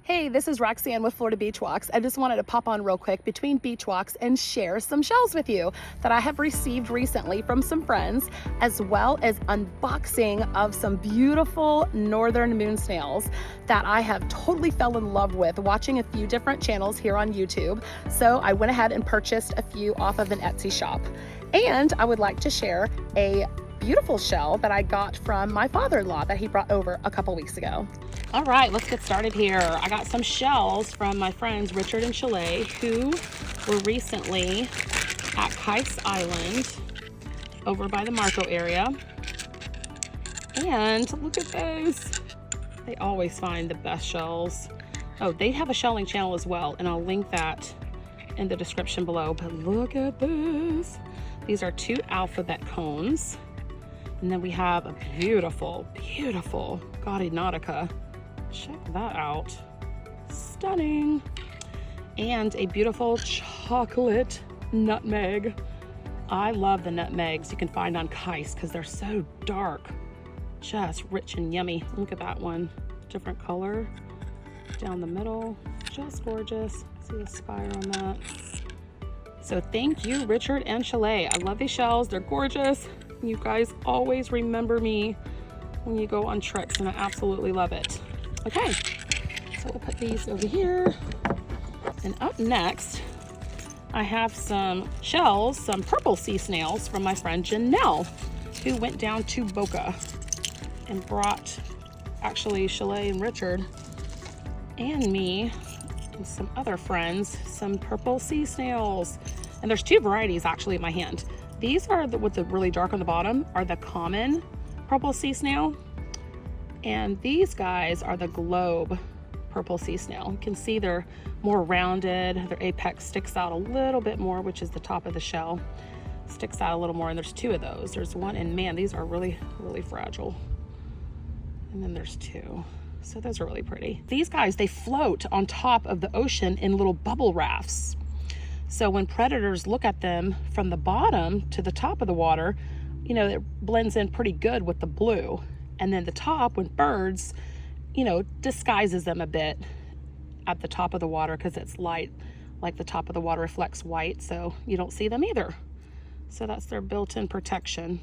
Hey, this is Roxanne with Florida Beach Walks. I just wanted to pop on real quick between beach walks and share some shells with you that I have received recently from some friends, as well as unboxing of some beautiful northern moon snails that I have totally fell in love with watching a few different channels here on YouTube. So I went ahead and purchased a few off of an Etsy shop. And I would like to share a beautiful shell that I got from my father-in-law that he brought over a couple weeks ago. All right, let's get started here. I got some shells from my friends Richard and Shilei, who were recently at Kice Island over by the Marco area. And look at those. They always find the best shells. Oh, they have a shelling channel as well, and I'll link that in the description below. But look at this. These are 2 alphabet cones. And then we have a beautiful, beautiful Gaudy Nautica. Check that out. Stunning. And a beautiful chocolate nutmeg. I love the nutmegs you can find on Kice because they're so dark. Just rich and yummy. Look at that one. Different color down the middle. Just gorgeous. See the spire on that. So thank you, Richard and Shilei. I love these shells. They're gorgeous. You guys always remember me when you go on trips, and I absolutely love it. Okay, so we'll put these over here. And up next, I have some shells, some purple sea snails from my friend Jannelle, who went down to Boca and brought, actually, Shilei and Richard and me and some other friends, some purple sea snails. And there's 2 varieties actually in my hand. These are with the really dark on the bottom are the common purple sea snail. And these guys are the globe purple sea snail. You can see they're more rounded. Their apex sticks out a little bit more, which is the top of the shell. Sticks out a little more, and there's 2 of those. There's one, and man, these are really, really fragile. And then there's 2. So those are really pretty. These guys, they float on top of the ocean in little bubble rafts. So when predators look at them from the bottom to the top of the water, you know, it blends in pretty good with the blue. And then the top, when birds, you know, disguises them a bit at the top of the water because it's light, like the top of the water reflects white, so you don't see them either. So that's their built-in protection.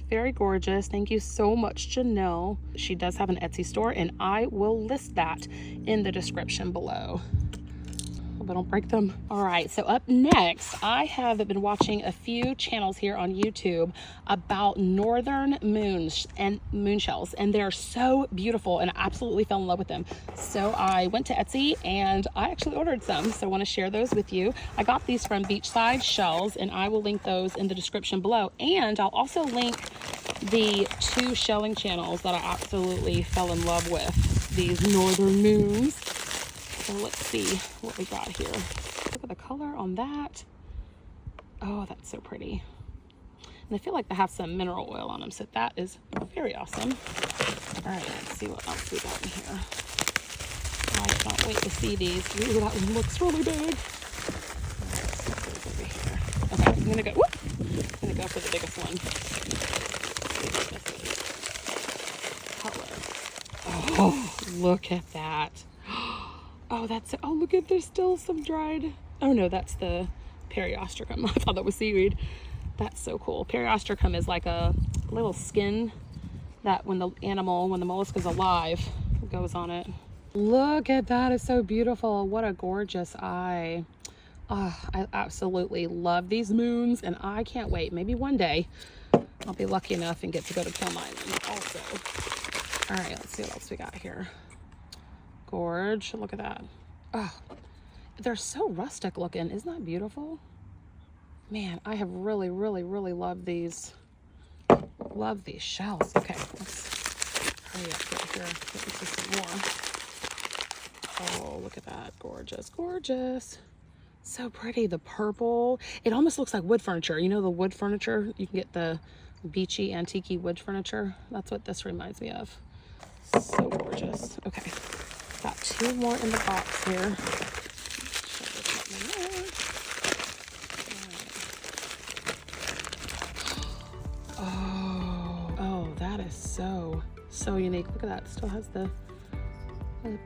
Very gorgeous. Thank you so much, Jannelle. She does have an Etsy store, and I will list that in the description below. Hope I don't break them. All right, so up next, I have been watching a few channels here on YouTube about northern moons and moon shells, and they're so beautiful, and I absolutely fell in love with them. So I went to Etsy and I actually ordered some, so I want to share those with you. I got these from Beachside Shells, and I will link those in the description below, and I'll also link the 2 shelling channels that I absolutely fell in love with, these northern moons. So let's see what we got here. Look at the color on that. Oh, that's so pretty. And I feel like they have some mineral oil on them, so that is very awesome. All right, let's see what else we got in here. I can't wait to see these. Ooh, that one looks really big. Over here. Okay, I'm gonna go for the biggest one. Color. Oh, look at that. Oh, oh, look at, there's still some dried. Oh no, that's the periostracum. I thought that was seaweed. That's so cool. Periostracum is like a little skin that when the mollusk is alive, it goes on it. Look at that, it's so beautiful. What a gorgeous eye. Oh, I absolutely love these moons, and I can't wait. Maybe one day I'll be lucky enough and get to go to Plum Island also. All right, let's see what else we got here. Gorge, look at that. Oh, they're so rustic looking. Isn't that beautiful? Man, I have really, really, really loved these. Love these shells. Okay, let's hurry up here. Get into some more. Oh, look at that. Gorgeous, gorgeous. So pretty. The purple. It almost looks like wood furniture. You know the wood furniture? You can get the beachy, antique wood furniture. That's what this reminds me of. So gorgeous. Okay. Got 2 more in the box here. Oh, that is so unique. Look at that. It still has the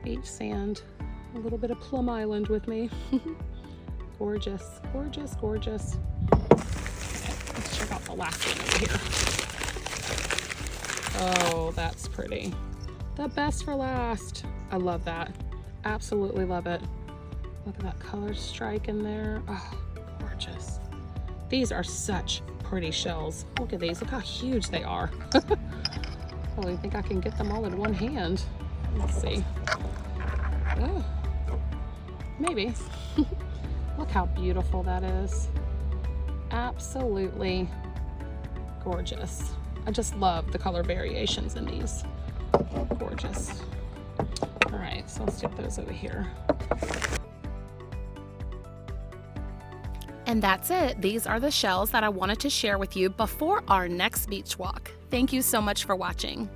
beach sand A little bit of Plum Island with me. Gorgeous, gorgeous, gorgeous. Okay, let's check out the last one over here. Oh, that's pretty. The best for last. I love that. Absolutely love it. Look at that color strike in there. Oh, gorgeous. These are such pretty shells. Look at these. Look how huge they are. I don't think I can get them all in one hand. Let's see. Oh, maybe. Look how beautiful that is. Absolutely gorgeous. I just love the color variations in these. Gorgeous. All right, so let's get those over here. And that's it. These are the shells that I wanted to share with you before our next beach walk. Thank you so much for watching.